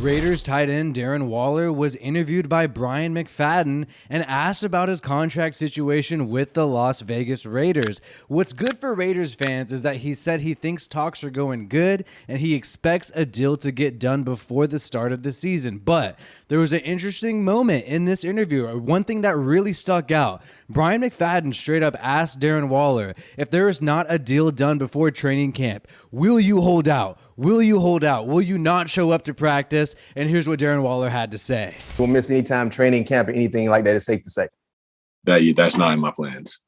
Raiders tight end Darren Waller was interviewed by Brian McFadden and asked about his contract situation with the Las Vegas Raiders. What's good for Raiders fans is that he said he thinks talks are going good and he expects a deal to get done before the start of the season. But there was an interesting moment in this interview. One thing that really stuck out. Brian McFadden straight up asked Darren Waller, if there is not a deal done before training camp, will you hold out? Will you hold out? Will you not show up to practice? And here's what Darren Waller had to say. Won't miss any time training camp or anything like that, it's safe to say. That's not in my plans.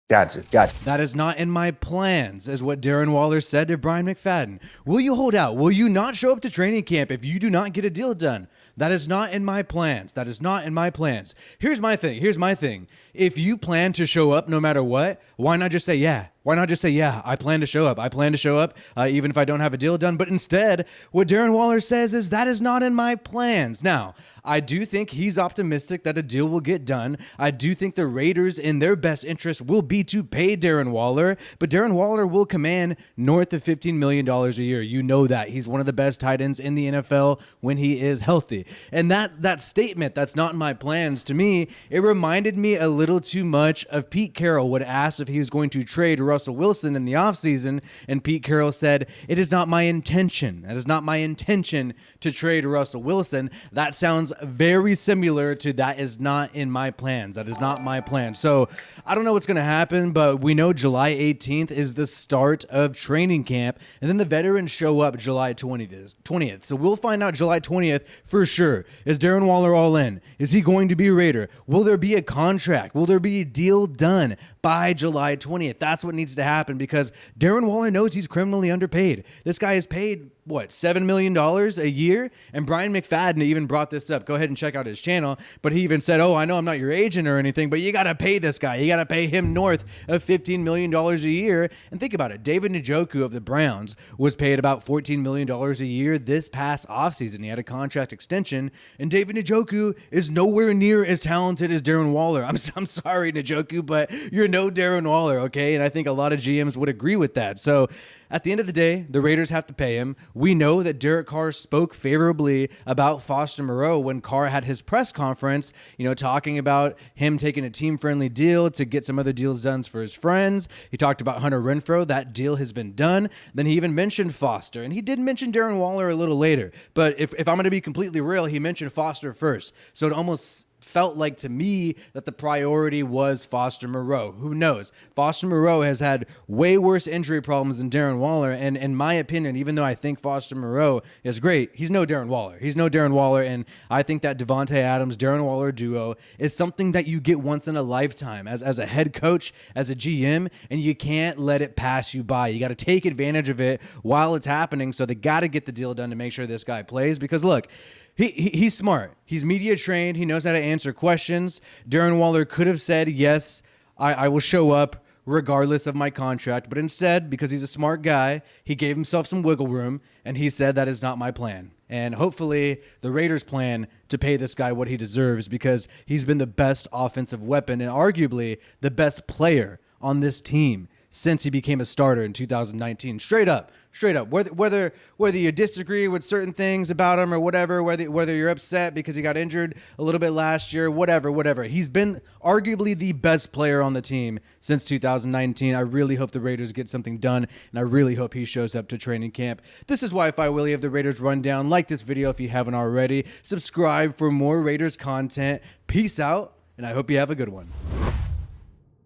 Gotcha. That is not in my plans, is what Darren Waller said to Brian McFadden. Will you hold out? Will you not show up to training camp if you do not get a deal done? That is not in my plans. That is not in my plans. Here's my thing. If you plan to show up no matter what, why not just say, yeah? Why not just say, yeah, I plan to show up. I plan to show up even if I don't have a deal done. But instead, what Darren Waller says is that is not in my plans. Now, I do think he's optimistic that a deal will get done. I do think the Raiders, in their best interest, will be to pay Darren Waller. But Darren Waller will command north of $15 million a year. You know that. He's one of the best tight ends in the NFL when he is healthy. And that statement, that's not in my plans, to me, it reminded me a little too much of Pete Carroll would ask if he was going to trade Russell Wilson in the offseason, and Pete Carroll said, it is not my intention. That is not my intention to trade Russell Wilson. That sounds very similar to that is not in my plans. That is not my plan. So I don't know what's going to happen, but we know July 18th is the start of training camp, and then the veterans show up July 20th. So we'll find out July 20th for sure. Is Darren Waller all in? Is he going to be a Raider? Will there be a contract? Will there be a deal done by July 20th? That's what needs to happen because Darren Waller knows he's criminally underpaid. This guy is paid, what, $7 million a year? And Brian McFadden even brought this up. Go ahead and check out his channel. But he even said, oh, I know I'm not your agent or anything, but you got to pay this guy. You got to pay him north of $15 million a year. And think about it. David Njoku of the Browns was paid about $14 million a year this past offseason. He had a contract extension, and David Njoku is nowhere near as talented as Darren Waller. I'm sorry, Njoku, but you're no Darren Waller, okay? And I think a lot of GMs would agree with that. So at the end of the day, the Raiders have to pay him. We know that Derek Carr spoke favorably about Foster Moreau when Carr had his press conference, talking about him taking a team-friendly deal to get some other deals done for his friends. He talked about Hunter Renfrow. That deal has been done. Then he even mentioned Foster, and he did mention Darren Waller a little later. But if I'm going to be completely real, he mentioned Foster first. So it almost felt like to me that the priority was Foster Moreau. Who knows? Foster Moreau has had way worse injury problems than Darren Waller, and in my opinion, even though I think Foster Moreau is great, he's no Darren Waller. He's no Darren Waller, and I think that Devontae Adams-Darren Waller duo is something that you get once in a lifetime as a head coach, as a GM, and you can't let it pass you by. You got to take advantage of it while it's happening, so they got to get the deal done to make sure this guy plays, because look, He's smart. He's media trained. He knows how to answer questions. Darren Waller could have said, yes, I will show up regardless of my contract. But instead, because he's a smart guy, he gave himself some wiggle room, and he said that is not my plan. And hopefully the Raiders plan to pay this guy what he deserves because he's been the best offensive weapon and arguably the best player on this team since he became a starter in 2019. Straight up. Whether you disagree with certain things about him or whatever, whether you're upset because he got injured a little bit last year, whatever. He's been arguably the best player on the team since 2019. I really hope the Raiders get something done, and I really hope he shows up to training camp. This is WiFiWillie of the Raiders Rundown. Like this video if you haven't already. Subscribe for more Raiders content. Peace out, and I hope you have a good one.